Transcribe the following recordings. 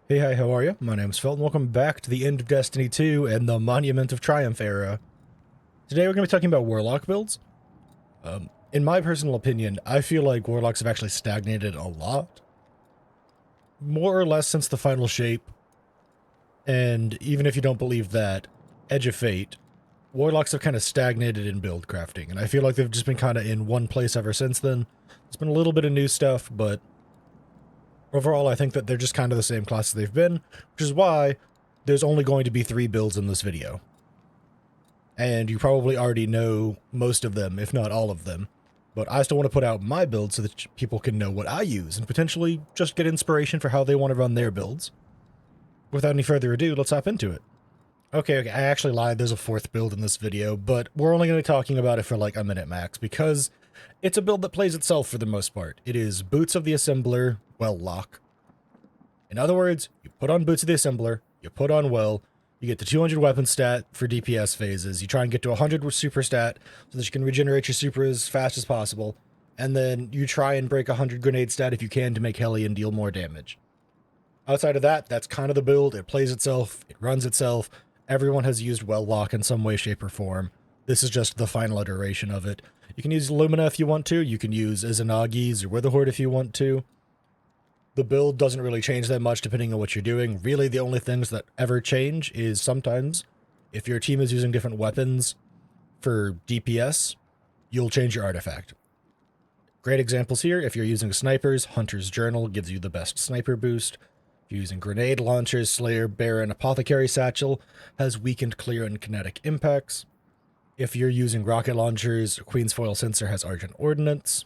Hey, hi, how are you? My name's Phil, and welcome back to the end of Destiny 2 and the Monument of Triumph era. Today we're going to be talking about Warlock builds. In my personal opinion, I feel like Warlocks have actually stagnated a lot. More or less since the final shape, and even if you don't believe that, Edge of Fate, Warlocks have kind of stagnated in build crafting, and I feel like they've just been kind of in one place ever since then. There's been a little bit of new stuff, but overall, I think that they're just kind of the same class as they've been, which is why there's only going to be 3 builds in this video. And you probably already know most of them, if not all of them. But I still want to put out my build so that people can know what I use and potentially just get inspiration for how they want to run their builds. Without any further ado, let's hop into it. Okay, I actually lied, there's a 4th build in this video, but we're only going to be talking about it for like a minute max, because it's a build that plays itself for the most part. It is Boots of the Assembler, Warlock. In other words, you put on Boots of the Assembler, you put on Well, you get the 200 weapon stat for DPS phases, you try and get to 100 super stat so that you can regenerate your super as fast as possible, and then you try and break 100 grenade stat if you can to make Hellion deal more damage. Outside of that, that's kind of the build. It plays itself, it runs itself. Everyone has used Warlock in some way, shape, or form. This is just the final iteration of it. You can use Lumina if you want to, you can use Izanagi's or Witherhoard if you want to. The build doesn't really change that much depending on what you're doing. Really, the only things that ever change is sometimes, if your team is using different weapons for DPS, you'll change your artifact. Great examples here, if you're using snipers, Hunter's Journal gives you the best sniper boost. If you're using grenade launchers, Slayer, Baron, Apothecary Satchel has weakened clear and kinetic impacts. If you're using rocket launchers, Queen's Foil Sensor has Argent Ordnance.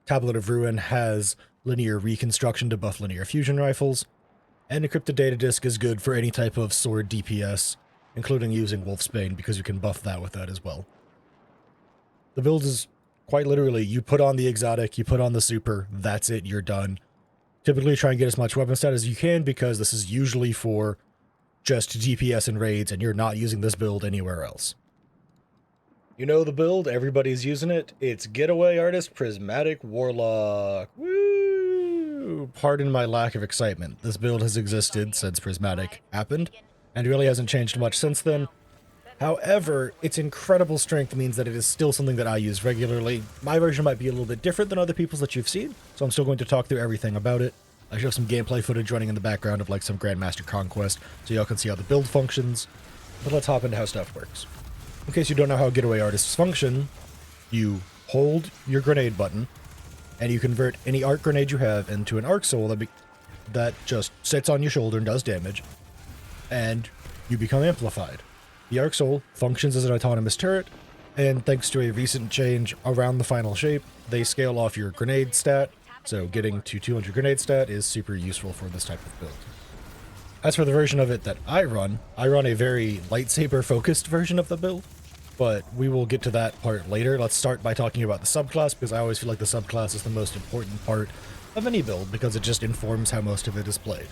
Tablet of Ruin has linear reconstruction to buff linear fusion rifles, and Encrypted Data Disk is good for any type of sword DPS, including using Wolfsbane, because you can buff that with that as well. The build is quite literally, you put on the exotic, you put on the super, that's it, you're done. Typically try and get as much weapon stat as you can, because this is usually for just DPS and raids, and you're not using this build anywhere else. You know the build, everybody's using it. It's Getaway Artist Prismatic Warlock. Woo! Pardon my lack of excitement. This build has existed since Prismatic happened, and really hasn't changed much since then. However, its incredible strength means that it is still something that I use regularly. My version might be a little bit different than other people's that you've seen, so I'm still going to talk through everything about it. I show some gameplay footage running in the background of like some Grandmaster Conquest, so y'all can see how the build functions. But let's hop into how stuff works. In case you don't know how Getaway Artists function, you hold your grenade button, and you convert any arc grenade you have into an arc soul that just sits on your shoulder and does damage, and you become amplified. The arc soul functions as an autonomous turret, and thanks to a recent change around the final shape, they scale off your grenade stat, so getting to 200 grenade stat is super useful for this type of build. As for the version of it that I run a very lightsaber-focused version of the build, but we will get to that part later. Let's start by talking about the subclass, because I always feel like the subclass is the most important part of any build, because it just informs how most of it is played.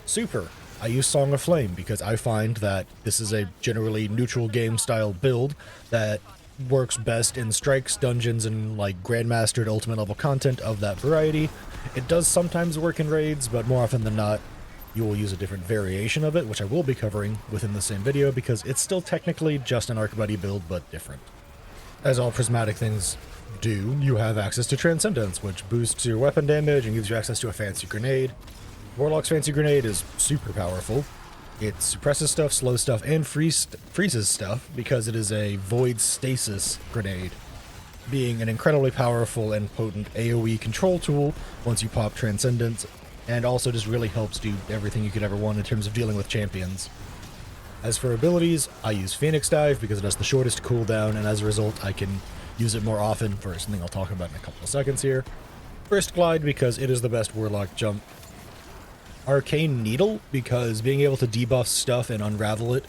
Super. I use Song of Flame because I find that this is a generally neutral game style build that works best in strikes, dungeons, and like Grandmastered ultimate level content of that variety. It does sometimes work in raids, but more often than not, you will use a different variation of it, which I will be covering within the same video, because it's still technically just an Arc Buddy build, but different. As all prismatic things do, you have access to Transcendence, which boosts your weapon damage and gives you access to a fancy grenade. Warlock's fancy grenade is super powerful. It suppresses stuff, slows stuff, and freezes stuff, because it is a void stasis grenade, being an incredibly powerful and potent AoE control tool once you pop Transcendence, and also just really helps do everything you could ever want in terms of dealing with champions. As for abilities, I use Phoenix Dive because it has the shortest cooldown, and as a result I can use it more often for something I'll talk about in a couple of seconds here. Burst Glide because it is the best Warlock jump. Arcane Needle because being able to debuff stuff and unravel it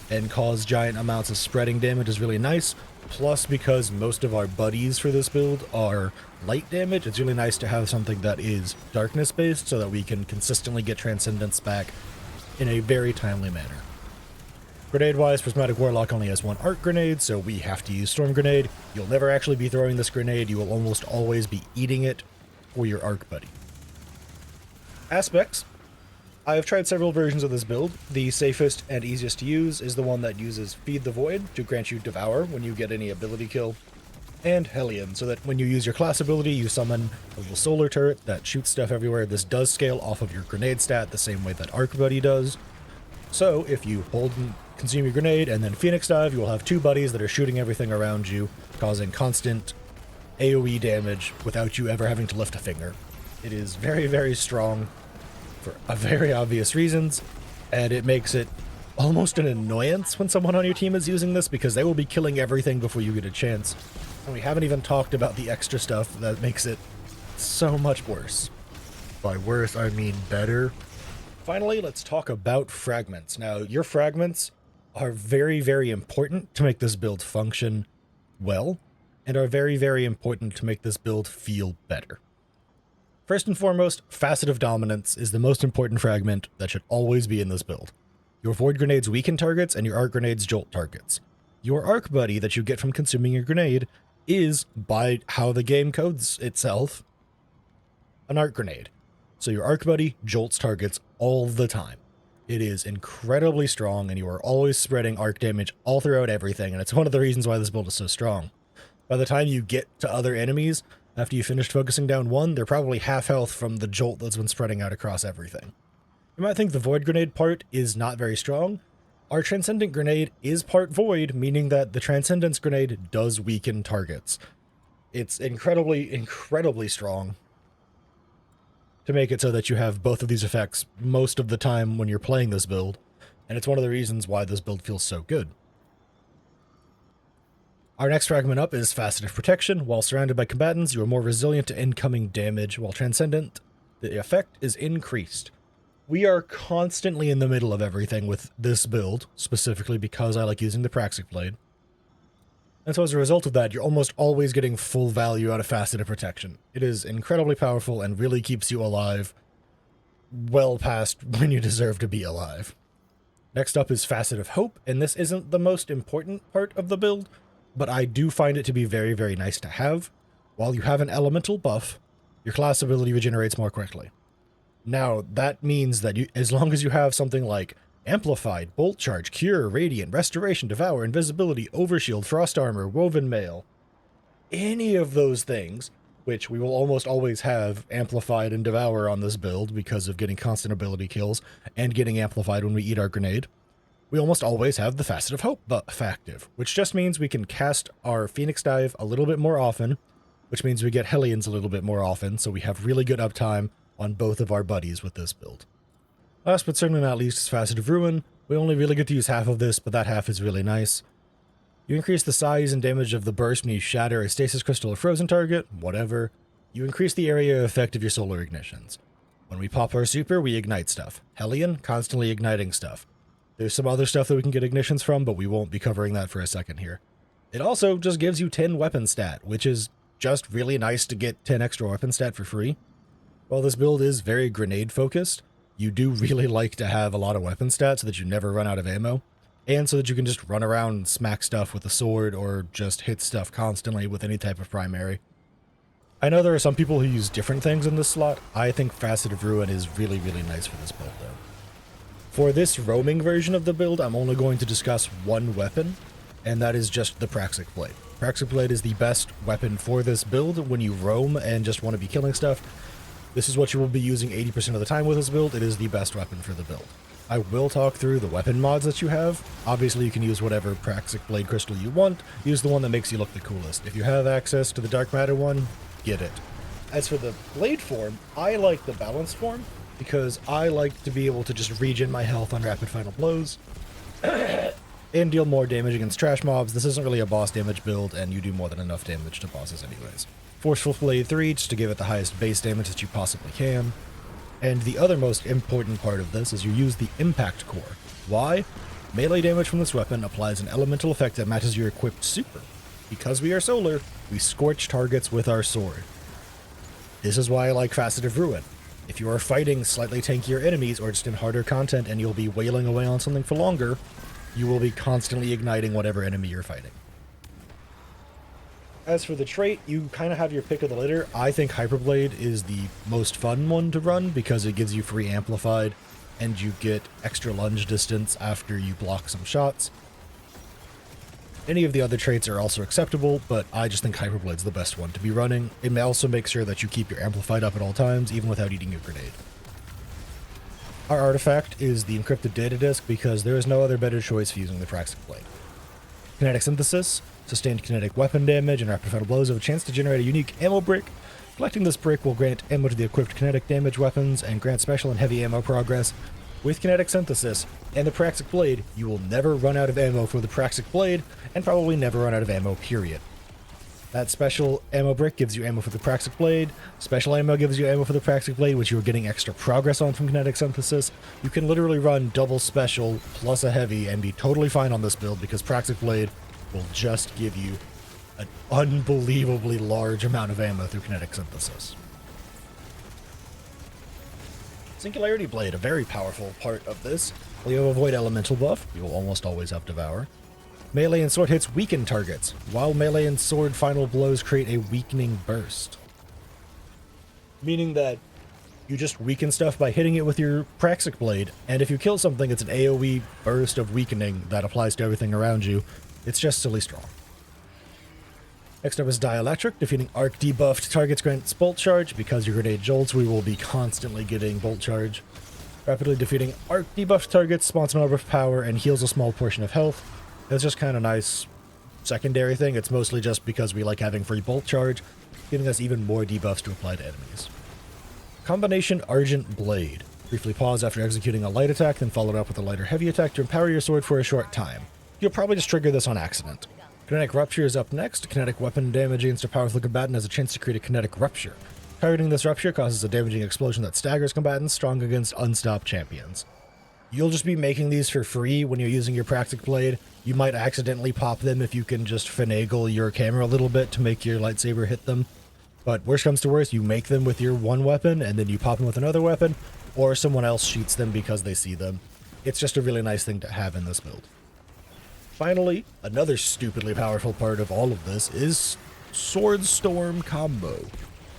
and cause giant amounts of spreading damage is really nice. Plus, because most of our buddies for this build are light damage, it's really nice to have something that is darkness based so that we can consistently get Transcendence back in a very timely manner. Grenade wise, Prismatic Warlock only has one arc grenade, so we have to use Storm Grenade. You'll never actually be throwing this grenade, you will almost always be eating it for your arc buddy. Aspects. I have tried several versions of this build. The safest and easiest to use is the one that uses Feed the Void to grant you Devour when you get any ability kill, and Hellion, so that when you use your class ability, you summon a little solar turret that shoots stuff everywhere. This does scale off of your grenade stat the same way that Arc Buddy does. So if you hold and consume your grenade and then Phoenix Dive, you will have two buddies that are shooting everything around you, causing constant AoE damage without you ever having to lift a finger. It is very, very strong for very obvious reasons, and it makes it almost an annoyance when someone on your team is using this, because they will be killing everything before you get a chance. And we haven't even talked about the extra stuff that makes it so much worse. By worse, I mean better. Finally, let's talk about fragments. Now, your fragments are very, very important to make this build function well, and are very, very important to make this build feel better. First and foremost, Facet of Dominance is the most important fragment that should always be in this build. Your Void Grenades weaken targets, and your Arc Grenades jolt targets. Your Arc Buddy that you get from consuming your grenade is, by how the game codes itself, an Arc Grenade. So your Arc Buddy jolts targets all the time. It is incredibly strong, and you are always spreading arc damage all throughout everything, and it's one of the reasons why this build is so strong. By the time you get to other enemies, after you finished focusing down one, they're probably half health from the jolt that's been spreading out across everything. You might think the Void Grenade part is not very strong. Our Transcendent Grenade is part Void, meaning that the Transcendence Grenade does weaken targets. It's incredibly, incredibly strong to make it so that you have both of these effects most of the time when you're playing this build, and it's one of the reasons why this build feels so good. Our next fragment up is Facet of Protection. While surrounded by combatants, you are more resilient to incoming damage, while Transcendent, the effect is increased. We are constantly in the middle of everything with this build, specifically because I like using the Praxic Blade. And so as a result of that, you're almost always getting full value out of Facet of Protection. It is incredibly powerful and really keeps you alive well past when you deserve to be alive. Next up is Facet of Hope, and this isn't the most important part of the build, but I do find it to be very, very nice to have. While you have an elemental buff, your class ability regenerates more quickly. Now, that means that as long as you have something like Amplified, Bolt Charge, Cure, Radiant, Restoration, Devour, Invisibility, Overshield, Frost Armor, Woven Mail, any of those things, which we will almost always have Amplified and Devour on this build because of getting constant ability kills and getting Amplified when we eat our grenade, we almost always have the Facet of Hope buff active, which just means we can cast our Phoenix Dive a little bit more often, which means we get Hellions a little bit more often, so we have really good uptime on both of our buddies with this build. Last but certainly not least is Facet of Ruin. We only really get to use half of this, but that half is really nice. You increase the size and damage of the burst when you shatter a stasis crystal or frozen target, whatever. You increase the area effect of your solar ignitions. When we pop our super, we ignite stuff. Hellion, constantly igniting stuff. There's some other stuff that we can get ignitions from, but we won't be covering that for a second here. It also just gives you 10 weapon stat, which is just really nice to get 10 extra weapon stat for free. While this build is very grenade focused, you do really like to have a lot of weapon stat so that you never run out of ammo, and so that you can just run around and smack stuff with a sword or just hit stuff constantly with any type of primary. I know there are some people who use different things in this slot. I think Facet of Ruin is really, really nice for this build though. For this roaming version of the build, I'm only going to discuss one weapon, and that is just the Praxic Blade. Praxic Blade is the best weapon for this build when you roam and just want to be killing stuff. This is what you will be using 80% of the time with this build. It is the best weapon for the build. I will talk through the weapon mods that you have. Obviously, you can use whatever Praxic Blade crystal you want. Use the one that makes you look the coolest. If you have access to the Dark Matter one, get it. As for the blade form, I like the balanced form, because I like to be able to just regen my health on rapid final blows and deal more damage against trash mobs. This isn't really a boss damage build, and you do more than enough damage to bosses anyways. Forceful Blade 3, just to give it the highest base damage that you possibly can. And the other most important part of this is you use the Impact Core. Why? Melee damage from this weapon applies an elemental effect that matches your equipped super. Because we are solar, we scorch targets with our sword. This is why I like Facet of Ruin. If you are fighting slightly tankier enemies or just in harder content and you'll be wailing away on something for longer, you will be constantly igniting whatever enemy you're fighting. As for the trait, you kind of have your pick of the litter. I think Hyperblade is the most fun one to run because it gives you free amplified and you get extra lunge distance after you block some shots. Any of the other traits are also acceptable, but I just think Hyperblade's the best one to be running. It may also make sure that you keep your amplified up at all times, even without eating your grenade. Our artifact is the encrypted data disk because there is no other better choice for using the Praxic Blade. Kinetic Synthesis, sustained kinetic weapon damage, and rapid fatal blows have a chance to generate a unique ammo brick. Collecting this brick will grant ammo to the equipped kinetic damage weapons and grant special and heavy ammo progress. With Kinetic Synthesis and the Praxic Blade, you will never run out of ammo for the Praxic Blade, and probably never run out of ammo, period. That special ammo brick gives you ammo for the Praxic Blade. Special ammo gives you ammo for the Praxic Blade, which you are getting extra progress on from Kinetic Synthesis. You can literally run double special plus a heavy and be totally fine on this build because Praxic Blade will just give you an unbelievably large amount of ammo through Kinetic Synthesis. Singularity Blade, a very powerful part of this. While you avoid elemental buff, you will almost always have Devour. Melee and sword hits weaken targets, while melee and sword final blows create a weakening burst. Meaning that you just weaken stuff by hitting it with your Praxic Blade, and if you kill something, it's an AoE burst of weakening that applies to everything around you. It's just silly strong. Next up is Dielectric. Defeating arc debuffed targets grants bolt charge. Because your grenade jolts, we will be constantly getting bolt charge. Rapidly defeating arc debuffed targets spawns an orb of power and heals a small portion of health. It's just kind of nice secondary thing. It's mostly just because we like having free bolt charge, giving us even more debuffs to apply to enemies. Combination Argent Blade. Briefly pause after executing a light attack, then follow it up with a lighter heavy attack to empower your sword for a short time. You'll probably just trigger this on accident. Kinetic Rupture is up next. Kinetic weapon damage against a powerful combatant has a chance to create a Kinetic Rupture. Targeting this rupture causes a damaging explosion that staggers combatants, strong against unstopped champions. You'll just be making these for free when you're using your Praxic Blade. You might accidentally pop them if you can just finagle your camera a little bit to make your lightsaber hit them. But worst comes to worst, you make them with your one weapon and then you pop them with another weapon, or someone else shoots them because they see them. It's just a really nice thing to have in this build. Finally, another stupidly powerful part of all of this is Sword Storm combo.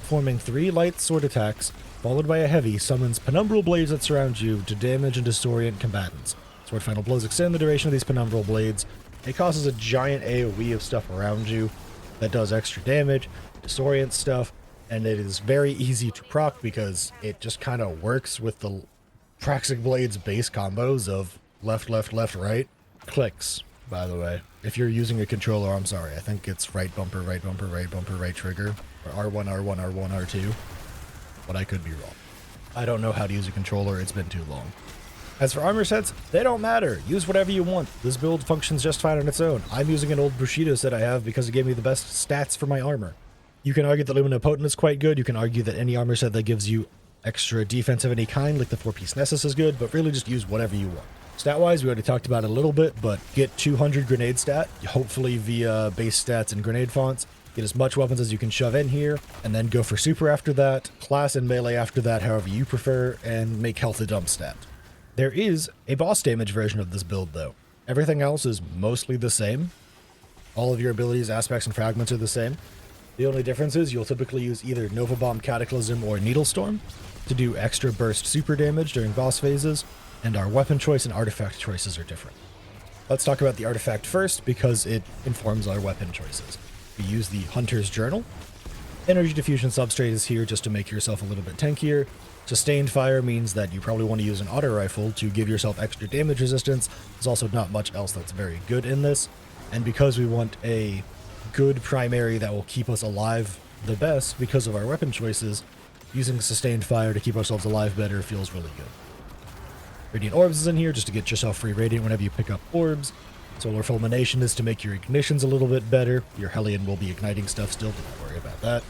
Performing 3 light sword attacks, followed by a heavy, summons penumbral blades that surround you to damage and disorient combatants. Sword final blows extend the duration of these penumbral blades. It causes a giant AoE of stuff around you that does extra damage, disorients stuff, and it is very easy to proc because it just kind of works with the Praxic Blade's base combos of left, left, left, right. Clicks, by the way. If you're using a controller, I'm sorry, I think it's right bumper, right bumper, right bumper, right trigger, or R1, R1, R1, R2, but I could be wrong. I don't know how to use a controller, it's been too long. As for armor sets, they don't matter. Use whatever you want. This build functions just fine on its own. I'm using an old Bushido set I have because it gave me the best stats for my armor. You can argue that Lumina Potent is quite good. You can argue that any armor set that gives you extra defense of any kind, like the 4-piece Nessus, is good, but really just use whatever you want. Stat-wise, we already talked about it a little bit, but get 200 grenade stat, hopefully via base stats and grenade fonts. Get as much weapons as you can shove in here, and then go for super after that, class and melee after that, however you prefer, and make health a dump stat. There is a boss damage version of this build, though. Everything else is mostly the same. All of your abilities, aspects, and fragments are the same. The only difference is you'll typically use either Nova Bomb, Cataclysm, or Needle Storm to do extra burst super damage during boss phases, and our weapon choice and artifact choices are different. Let's talk about the artifact first, because it informs our weapon choices. We use the Hunter's Journal. Energy Diffusion Substrate is here just to make yourself a little bit tankier. Sustained Fire means that you probably want to use an auto rifle to give yourself extra damage resistance. There's also not much else that's very good in this. And because we want a good primary that will keep us alive the best because of our weapon choices, using Sustained Fire to keep ourselves alive better feels really good. Radiant Orbs is in here just to get yourself free Radiant whenever you pick up orbs. Solar Fulmination is to make your ignitions a little bit better. Your Hellion will be igniting stuff still, don't worry about that.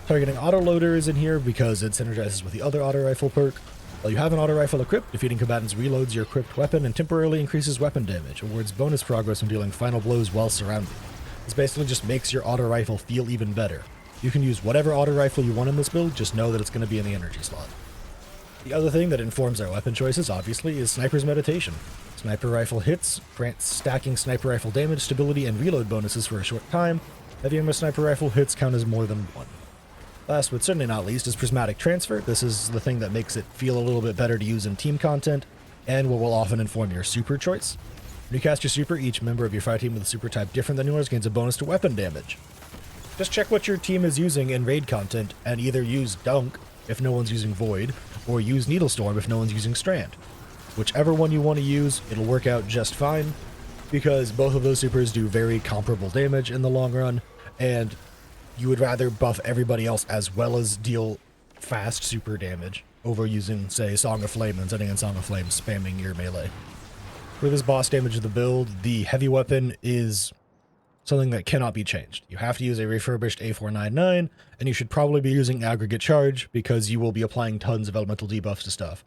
Targeting Autoloader is in here because it synergizes with the other auto rifle perk. While you have an auto rifle equipped, defeating combatants reloads your equipped weapon and temporarily increases weapon damage, awards bonus progress when dealing final blows while surrounded. This basically just makes your auto rifle feel even better. You can use whatever auto rifle you want in this build, just know that it's going to be in the energy slot. The other thing that informs our weapon choices, obviously, is Sniper's Meditation. Sniper rifle hits grants stacking sniper rifle damage, stability, and reload bonuses for a short time. Heavy ammo sniper rifle hits count as more than 1. Last but certainly not least is prismatic transfer. This is the thing that makes it feel a little bit better to use in team content, and what will often inform your super choice. When you cast your super, each member of your fire team with a super type different than yours gains a bonus to weapon damage. Just check what your team is using in raid content, and either use Dunk if no one's using Void, or use Needle Storm if no one's using Strand. Whichever one you want to use, it'll work out just fine, because both of those supers do very comparable damage in the long run, and you would rather buff everybody else as well as deal fast super damage over using, say, Song of Flame and setting in Song of Flame, spamming your melee. For this boss damage of the build, the heavy weapon is something that cannot be changed. You have to use a refurbished A499, and you should probably be using aggregate charge because you will be applying tons of elemental debuffs to stuff.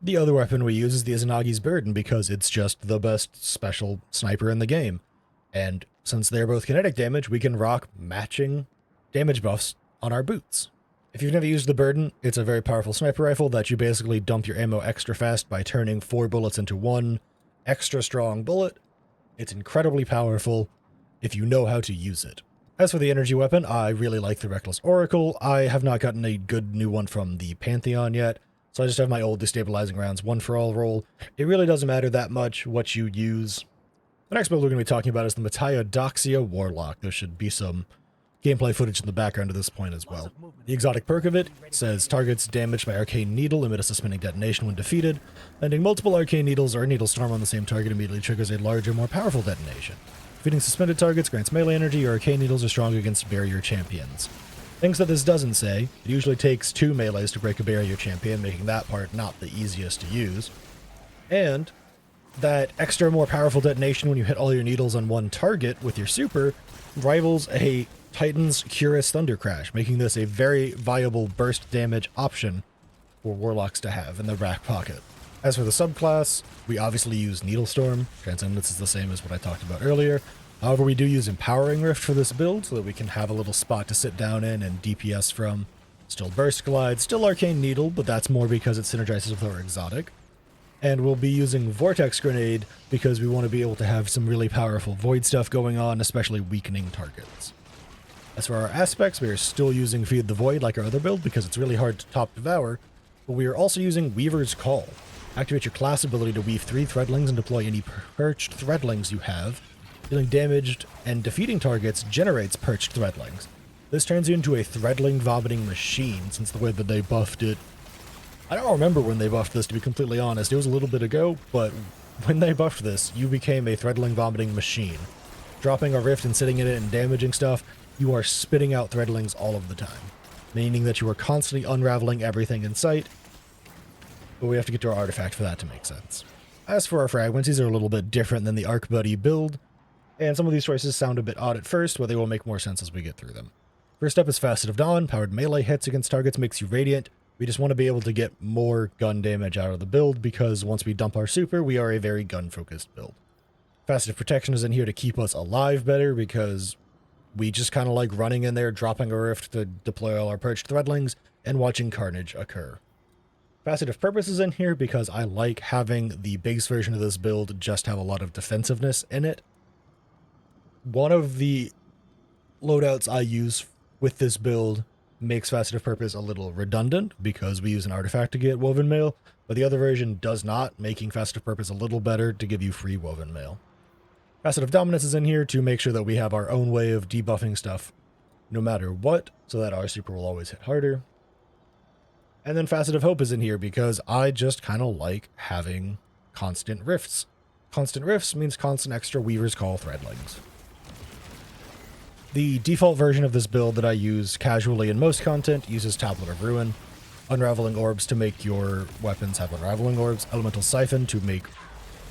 The other weapon we use is the Izanagi's Burden because it's just the best special sniper in the game. And since they're both kinetic damage, we can rock matching damage buffs on our boots. If you've never used the Burden, it's a very powerful sniper rifle that you basically dump your ammo extra fast by turning 4 bullets into 1 extra strong bullet. It's incredibly powerful if you know how to use it. As for the energy weapon, I really like the Reckless Oracle. I have not gotten a good new one from the Pantheon yet, so I just have my old Destabilizing Rounds 1 for all roll. It really doesn't matter that much what you use. The next build we're going to be talking about is the matadoxia Warlock. There should be some gameplay footage in the background at this point as well. The exotic perk of it says targets damaged by Arcane Needle emit a suspending detonation when defeated. Landing multiple Arcane Needles or Needle Storm on the same target immediately triggers a larger, more powerful detonation. Defeating suspended targets grants melee energy, or Arcane Needles are strong against barrier champions. Things that this doesn't say, it usually takes 2 melees to break a barrier champion, making that part not the easiest to use. And that extra more powerful detonation when you hit all your needles on one target with your super rivals a Titan's Curus Thunder Crash, making this a very viable burst damage option for Warlocks to have in the back pocket. As for the subclass, we obviously use Needle Storm. Transcendence is the same as what I talked about earlier. However, we do use Empowering Rift for this build so that we can have a little spot to sit down in and DPS from. Still Burst Glide, still Arcane Needle, but that's more because it synergizes with our exotic. And we'll be using Vortex Grenade because we want to be able to have some really powerful Void stuff going on, especially weakening targets. As for our aspects, we are still using Feed the Void like our other build because it's really hard to top Devour, but we are also using Weaver's Call. Activate your class ability to weave 3 Threadlings and deploy any perched Threadlings you have. Dealing damaged and defeating targets generates perched Threadlings. This turns you into a Threadling vomiting machine since the way that they buffed it. I don't remember when they buffed this, to be completely honest. It was a little bit ago, but when they buffed this, you became a Threadling vomiting machine. Dropping a rift and sitting in it and damaging stuff, you are spitting out Threadlings all of the time, meaning that you are constantly unraveling everything in sight, but we have to get to our artifact for that to make sense. As for our fragments, these are a little bit different than the Arc Buddy build, and some of these choices sound a bit odd at first, but they will make more sense as we get through them. First up is Facet of Dawn. Powered melee hits against targets makes you radiant. We just want to be able to get more gun damage out of the build because once we dump our super, we are a very gun-focused build. Facet of Protection is in here to keep us alive better because we just kind of like running in there, dropping a rift to deploy all our perched Threadlings, and watching carnage occur. Facet of Purpose is in here because I like having the base version of this build just have a lot of defensiveness in it. One of the loadouts I use with this build makes Facet of Purpose a little redundant because we use an artifact to get Woven Mail, but the other version does not, making Facet of Purpose a little better to give you free Woven Mail. Facet of Dominance is in here to make sure that we have our own way of debuffing stuff no matter what, so that our super will always hit harder. And then Facet of Hope is in here because I just kind of like having constant rifts. Constant rifts means constant extra Weaver's Call Threadlings. The default version of this build that I use casually in most content uses Tablet of Ruin, Unraveling Orbs to make your weapons have Unraveling Orbs, Elemental Siphon to make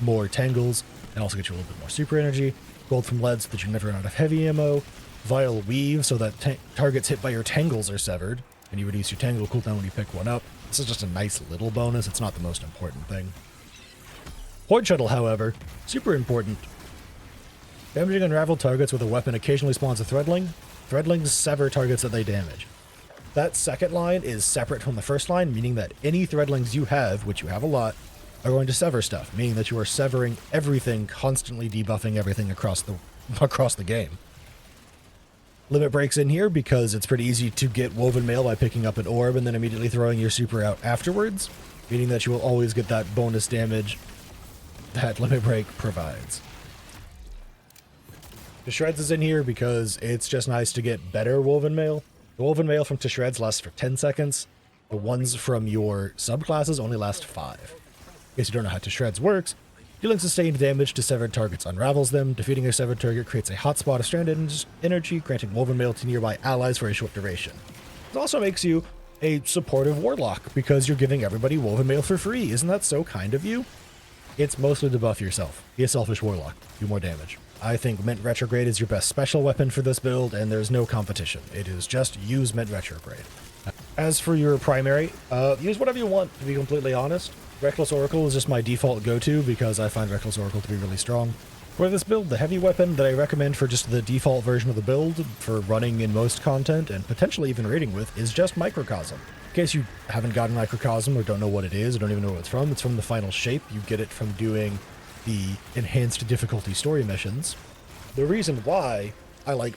more Tangles, and also get you a little bit more super energy, Gold from Lead so that you never run out of heavy ammo, Vile Weave so that targets hit by your Tangles are severed, and you reduce your Tangle cooldown when you pick one up. This is just a nice little bonus, it's not the most important thing. Point Shuttle, however, super important. Damaging unraveled targets with a weapon occasionally spawns a Threadling. Threadlings sever targets that they damage. That second line is separate from the first line, meaning that any Threadlings you have, which you have a lot, are going to sever stuff, meaning that you are severing everything, constantly debuffing everything across the game. Limit breaks in here because it's pretty easy to get woven mail by picking up an orb and then immediately throwing your super out afterwards, meaning that you will always get that bonus damage that limit break provides. To Shreds is in here because it's just nice to get better woven mail. The woven mail from To Shreds lasts for 10 seconds. The ones from your subclasses only last 5. In case you don't know how To Shreds works, dealing sustained damage to severed targets unravels them. Defeating a severed target creates a hotspot of stranded energy, granting woven mail to nearby allies for a short duration. It also makes you a supportive Warlock because you're giving everybody woven mail for free. Isn't that so kind of you? It's mostly to buff yourself. Be a selfish Warlock. Do more damage. I think Mint Retrograde is your best special weapon for this build, and there's no competition. It is just use Mint Retrograde. As for your primary, use whatever you want, to be completely honest. Reckless Oracle is just my default go-to because I find Reckless Oracle to be really strong. For this build, the heavy weapon that I recommend for just the default version of the build, for running in most content, and potentially even raiding with, is just Microcosm. In case you haven't gotten Microcosm or don't know what it is, or don't even know what it's from the final shape. You get it from doing the enhanced difficulty story missions. The reason why I like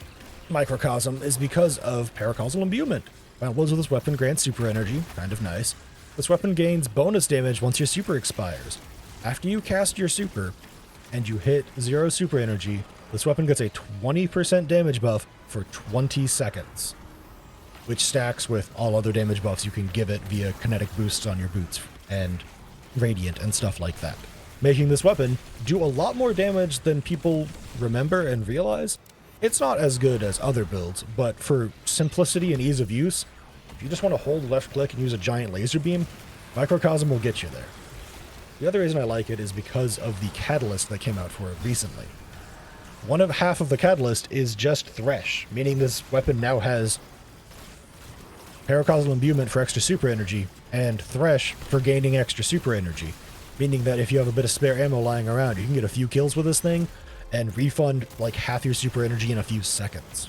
Microcosm is because of Paracausal Imbuement. Blows with this weapon grants super energy, kind of nice. This weapon gains bonus damage once your super expires. After you cast your super, and you hit 0 super energy, this weapon gets a 20% damage buff for 20 seconds, which stacks with all other damage buffs you can give it via kinetic boosts on your boots and radiant and stuff like that, making this weapon do a lot more damage than people remember and realize. It's not as good as other builds, but for simplicity and ease of use, if you just want to hold left click and use a giant laser beam, Microcosm will get you there. The other reason I like it is because of the catalyst that came out for it recently. Half of the catalyst is just Thresh, meaning this weapon now has Paracausal Imbuement for extra super energy, and Thresh for gaining extra super energy, meaning that if you have a bit of spare ammo lying around, you can get a few kills with this thing, and refund like half your super energy in a few seconds.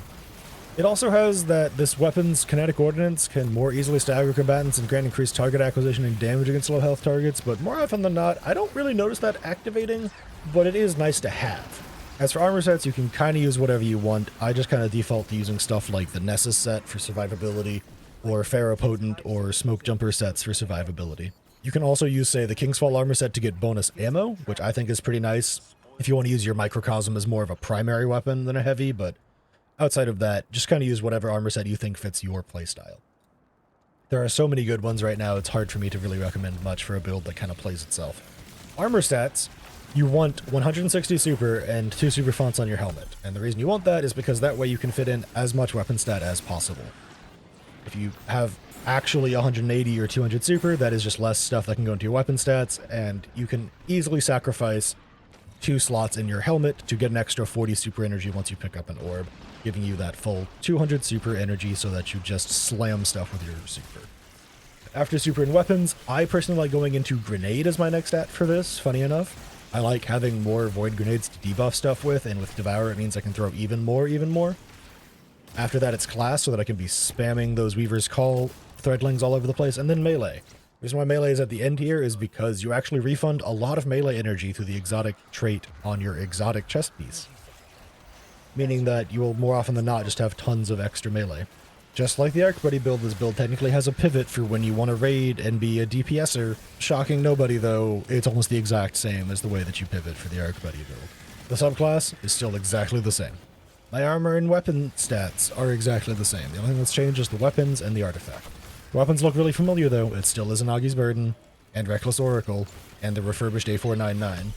It also has that this weapon's kinetic ordnance can more easily stagger combatants and grant increased target acquisition and damage against low health targets, but more often than not, I don't really notice that activating, but it is nice to have. As for armor sets, you can kind of use whatever you want. I just kind of default to using stuff like the Nessus set for survivability, or Ferropotent or Smoke Jumper sets for survivability. You can also use, say, the Kingsfall armor set to get bonus ammo, which I think is pretty nice if you want to use your Microcosm as more of a primary weapon than a heavy, but outside of that, just kind of use whatever armor set you think fits your playstyle. There are so many good ones right now, it's hard for me to really recommend much for a build that kind of plays itself. Armor stats, you want 160 super and 2 super fonts on your helmet, and the reason you want that is because that way you can fit in as much weapon stat as possible. If you have actually 180 or 200 super, that is just less stuff that can go into your weapon stats, and you can easily sacrifice 2 slots in your helmet to get an extra 40 super energy once you pick up an orb, giving you that full 200 super energy so that you just slam stuff with your super. After super and weapons, I personally like going into grenade as my next stat for this, funny enough. I like having more void grenades to debuff stuff with, and with Devour it means I can throw even more. After that it's class, so that I can be spamming those Weaver's Call threadlings all over the place, and then melee. The reason why melee is at the end here is because you actually refund a lot of melee energy through the exotic trait on your exotic chest piece, meaning that you will more often than not just have tons of extra melee. Just like the Arc Buddy build, this build technically has a pivot for when you want to raid and be a DPSer. Shocking nobody though, it's almost the exact same as the way that you pivot for the Arc Buddy build. The subclass is still exactly the same. My armor and weapon stats are exactly the same. The only thing that's changed is the weapons and the artifact. The weapons look really familiar though. It still is an Augie's Burden, and Reckless Oracle, and the refurbished A499.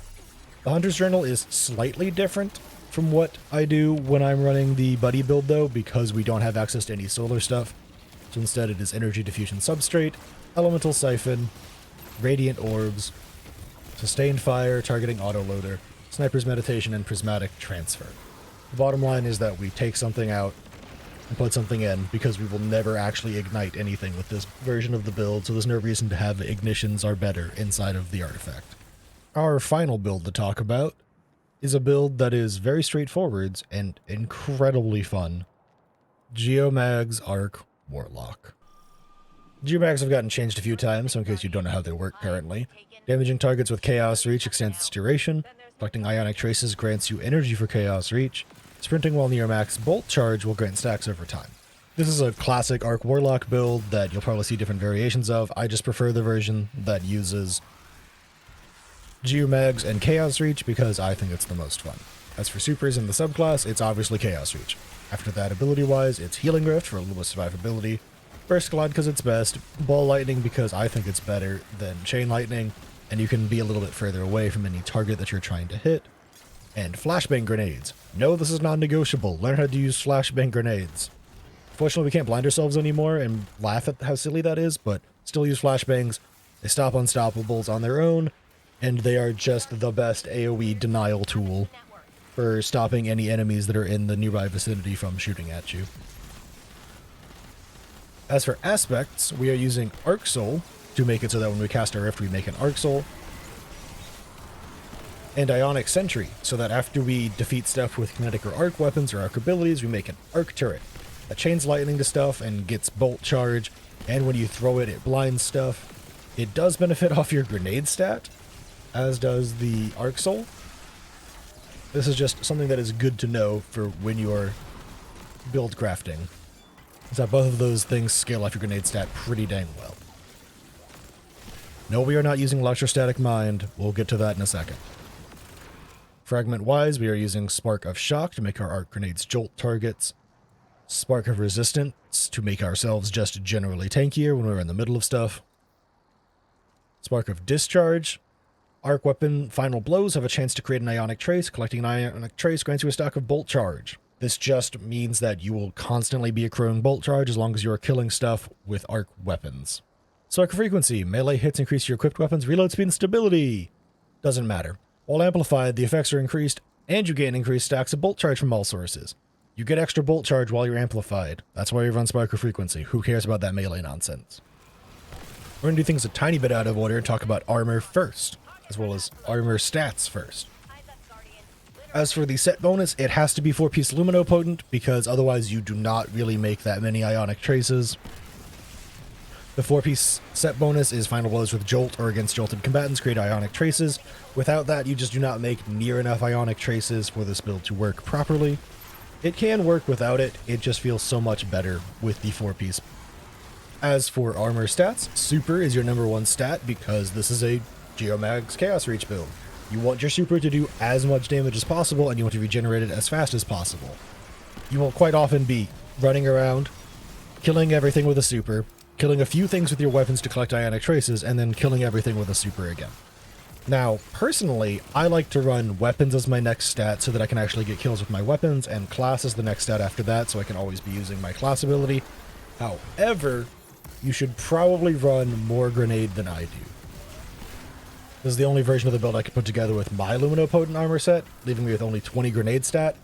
The Hunter's Journal is slightly different from what I do when I'm running the Buddy build though, because we don't have access to any solar stuff. So instead it is Energy Diffusion Substrate, Elemental Siphon, Radiant Orbs, Sustained Fire, Targeting Autoloader, Sniper's Meditation, and Prismatic Transfer. The bottom line is that we take something out and put something in, because we will never actually ignite anything with this version of the build, so there's no reason to have ignitions are better inside of the artifact. Our final build to talk about is a build that is very straightforward and incredibly fun. Geomag's Arc Warlock. Geomags have gotten changed a few times, so in case you don't know how they work currently. Damaging targets with Chaos Reach extends its duration. Collecting Ionic Traces grants you energy for Chaos Reach. Sprinting while near max bolt charge will grant stacks over time. This is a classic Arc Warlock build that you'll probably see different variations of. I just prefer the version that uses geomags and chaos reach because I think it's the most fun. As for supers in the subclass, it's obviously chaos reach. After that, ability-wise, it's healing rift for a little bit of survivability, burst glide because it's best, ball lightning because I think it's better than chain lightning, and you can be a little bit further away from any target that you're trying to hit, and flashbang grenades. No, this is non-negotiable. Learn how to use flashbang grenades. Fortunately, we can't blind ourselves anymore and laugh at how silly that is, but still use flashbangs. They stop unstoppables on their own, and they are just the best AoE denial tool for stopping any enemies that are in the nearby vicinity from shooting at you. As for aspects, we are using Arc Soul to make it so that when we cast our Rift, we make an Arc Soul. And Ionic Sentry, so that after we defeat stuff with kinetic or arc weapons or arc abilities, we make an Arc Turret that chains lightning to stuff and gets bolt charge, and when you throw it, it blinds stuff. It does benefit off your grenade stat, as does the Arc Soul. This is just something that is good to know for when you're build crafting, is that both of those things scale off your grenade stat pretty dang well. No, we are not using Electrostatic Mind. We'll get to that in a second. Fragment-wise, we are using Spark of Shock to make our arc grenades jolt targets, Spark of Resistance to make ourselves just generally tankier when we're in the middle of stuff, Spark of Discharge. Arc weapon final blows have a chance to create an Ionic Trace. Collecting an Ionic Trace grants you a stack of Bolt Charge. This just means that you will constantly be accruing Bolt Charge as long as you are killing stuff with arc weapons. Spark of Frequency. Melee hits increase your equipped weapons' reload speed and stability. Doesn't matter. While amplified, the effects are increased, and you gain increased stacks of Bolt Charge from all sources. You get extra Bolt Charge while you're amplified. That's why you run Spark of Frequency. Who cares about that melee nonsense? We're going to do things a tiny bit out of order and talk about armor first, as well as armor stats first. As for the set bonus, it has to be 4-piece luminopotent, because otherwise you do not really make that many Ionic Traces. The 4-piece set bonus is final blows with Jolt or against jolted combatants create Ionic Traces. Without that, you just do not make near enough Ionic Traces for this build to work properly. It can work without it, it just feels so much better with the 4-piece. As for armor stats, Super is your #1 stat because this is a Geomag's Chaos Reach build. You want your super to do as much damage as possible, and you want to regenerate it as fast as possible. You will quite often be running around, killing everything with a super, killing a few things with your weapons to collect Ionic Traces, and then killing everything with a super again. Now, personally, I like to run weapons as my next stat so that I can actually get kills with my weapons, and class is the next stat after that, so I can always be using my class ability. However, you should probably run more grenade than I do. This is the only version of the build I could put together with my luminopotent armor set, leaving me with only 20 grenade stat.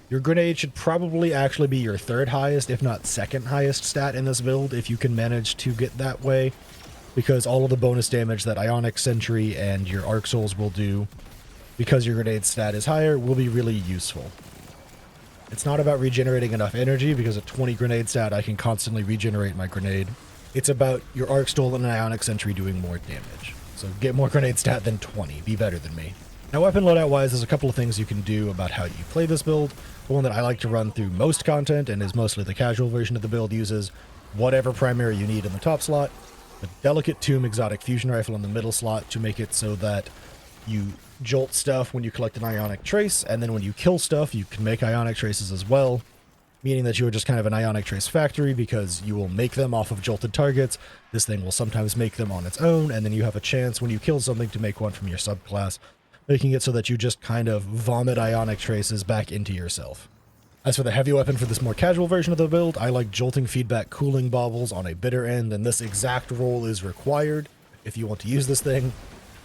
Your grenade should probably actually be your 3rd highest, if not 2nd highest stat in this build, if you can manage to get that way, because all of the bonus damage that Ionic Sentry and your Arc Souls will do, because your grenade stat is higher, will be really useful. It's not about regenerating enough energy, because at 20 grenade stat I can constantly regenerate my grenade. It's about your Arc Soul and Ionic Sentry doing more damage. So get more grenade stat than 20. Be better than me. Now, weapon loadout wise, there's a couple of things you can do about how you play this build. The one that I like to run through most content, and is mostly the casual version of the build, uses whatever primary you need in the top slot, the Delicate Tomb Exotic Fusion Rifle in the middle slot to make it so that you jolt stuff when you collect an Ionic Trace, and then when you kill stuff, you can make Ionic Traces as well. Meaning that you are just kind of an Ionic Trace factory, because you will make them off of jolted targets. This thing will sometimes make them on its own, and then you have a chance when you kill something to make one from your subclass, making it so that you just kind of vomit Ionic Traces back into yourself. As for the heavy weapon for this more casual version of the build, I like jolting feedback cooling baubles on a bitter end, and this exact roll is required if you want to use this thing.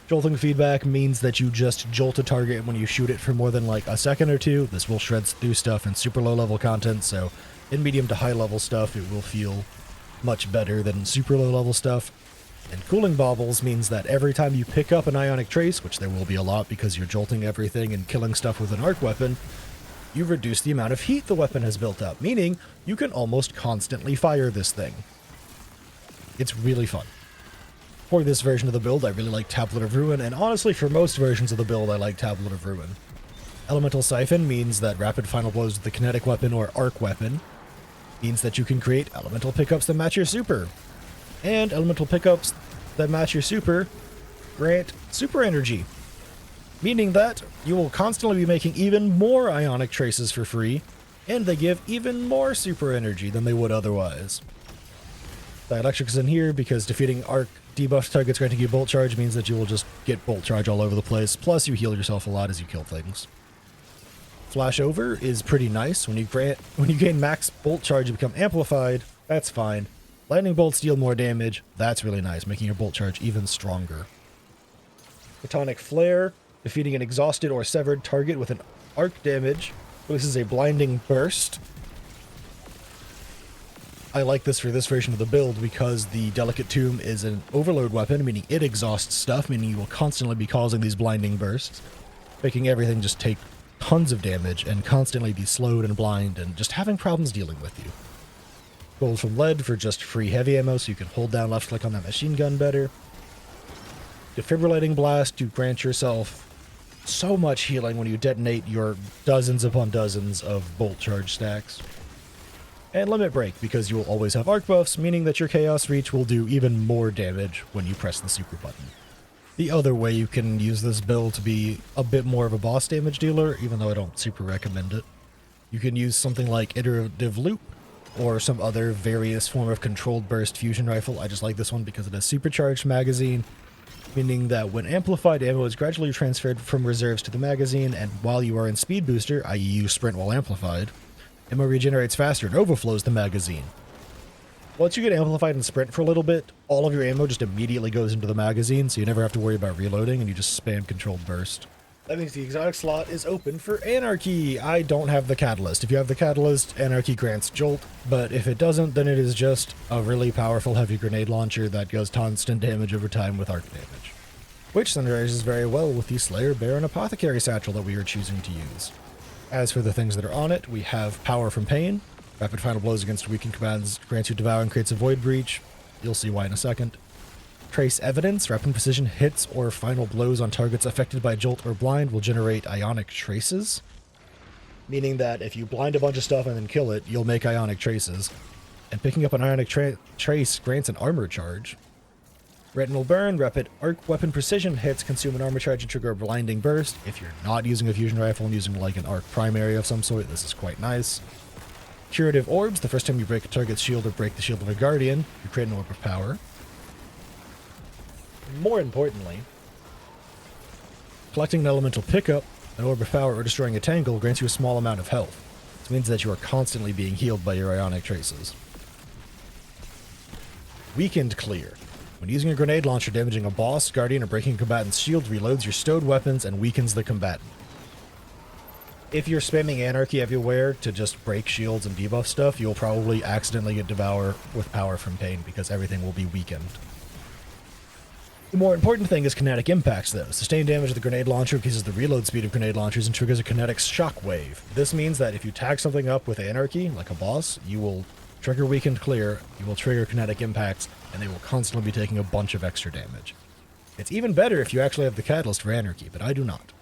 Jolting feedback means that you just jolt a target when you shoot it for more than like a second or two. This will shred through stuff in super low level content, so in medium to high level stuff it will feel much better than super low level stuff. And cooling baubles means that every time you pick up an Ionic Trace, which there will be a lot because you're jolting everything and killing stuff with an arc weapon, you reduce the amount of heat the weapon has built up, meaning you can almost constantly fire this thing. It's really fun. For this version of the build, I really like Tablet of Ruin, and honestly, for most versions of the build, I like Tablet of Ruin. Elemental Siphon means that rapid final blows with the kinetic weapon or arc weapon means that you can create elemental pickups that match your super. And elemental pickups that match your super grant super energy, meaning that you will constantly be making even more ionic traces for free, and they give even more super energy than they would otherwise. Dielectric is in here because defeating arc debuffed targets granting you bolt charge means that you will just get bolt charge all over the place, plus you heal yourself a lot as you kill things. Flash over is pretty nice. When you gain max bolt charge, you become amplified. That's fine. Lightning bolts deal more damage. That's really nice, making your bolt charge even stronger. Photonic Flare, defeating an exhausted or severed target with an arc damage. This is a blinding burst. I like this for this version of the build because the Delicate Tomb is an overload weapon, meaning it exhausts stuff, meaning you will constantly be causing these blinding bursts, making everything just take tons of damage and constantly be slowed and blind and just having problems dealing with you. Gold from Lead for just free heavy ammo so you can hold down left click on that machine gun better. Defibrillating Blast to grant yourself so much healing when you detonate your dozens upon dozens of bolt charge stacks. And Limit Break because you will always have arc buffs, meaning that your Chaos Reach will do even more damage when you press the super button. The other way you can use this build to be a bit more of a boss damage dealer, even though I don't super recommend it, you can use something like Iterative Loop or some other various form of controlled burst fusion rifle. I just like this one because it has supercharged magazine, meaning that when amplified ammo is gradually transferred from reserves to the magazine, and while you are in speed booster, i.e. you sprint while amplified, ammo regenerates faster and overflows the magazine. Once you get amplified and sprint for a little bit, all of your ammo just immediately goes into the magazine, so you never have to worry about reloading, and you just spam controlled burst. That means the exotic slot is open for Anarchy. I don't have the Catalyst. If you have the Catalyst, Anarchy grants Jolt, but if it doesn't, then it is just a really powerful heavy grenade launcher that does constant damage over time with arc damage, which synergizes very well with the Slayer Baron Apothecary Satchel that we are choosing to use. As for the things that are on it, we have Power from Pain. Rapid final blows against weakened commands grants you Devour and creates a Void Breach. You'll see why in a second. Trace Evidence. Rapid precision hits or final blows on targets affected by Jolt or Blind will generate ionic traces, meaning that if you blind a bunch of stuff and then kill it, you'll make ionic traces. And picking up an ionic trace grants an armor charge. Retinal Burn. Rapid arc weapon precision hits consume an armor charge and trigger a blinding burst. If you're not using a fusion rifle and using like an arc primary of some sort, this is quite nice. Curative Orbs. The first time you break a target's shield or break the shield of a guardian, you create an orb of power. More importantly, collecting an elemental pickup, an orb of power, or destroying a tangle grants you a small amount of health. This means that you are constantly being healed by your ionic traces. Weakened Clear. When using a grenade launcher, damaging a boss, guardian, or breaking a combatant's shield reloads your stowed weapons and weakens the combatant. If you're spamming Anarchy everywhere to just break shields and debuff stuff, you'll probably accidentally get Devour with Power from Pain because everything will be weakened. The more important thing is kinetic impacts, though. Sustained damage of the grenade launcher increases the reload speed of grenade launchers and triggers a kinetic shockwave. This means that if you tag something up with Anarchy, like a boss, you will trigger Weakened Clear, you will trigger kinetic impacts, and they will constantly be taking a bunch of extra damage. It's even better if you actually have the Catalyst for Anarchy, but I do not.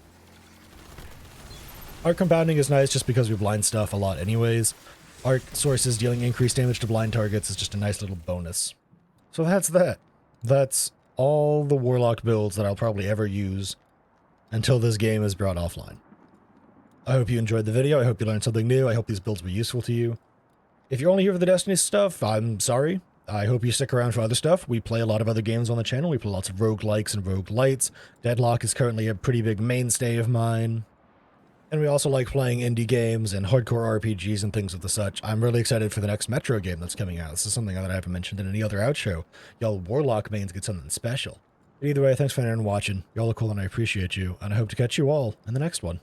Arc Compounding is nice just because we blind stuff a lot anyways. Arc Sources dealing increased damage to blind targets is just a nice little bonus. So that's that. That's all the Warlock builds that I'll probably ever use until this game is brought offline. I hope you enjoyed the video. I hope you learned something new. I hope these builds were useful to you. If you're only here for the Destiny stuff, I'm sorry. I hope you stick around for other stuff. We play a lot of other games on the channel. We play lots of roguelikes and roguelites. Deadlock is currently a pretty big mainstay of mine. And we also like playing indie games and hardcore RPGs and things of the such. I'm really excited for the next Metro game that's coming out. This is something that I haven't mentioned in any other outro. Y'all Warlock mains get something special. But either way, thanks for watching. Y'all are cool and I appreciate you. And I hope to catch you all in the next one.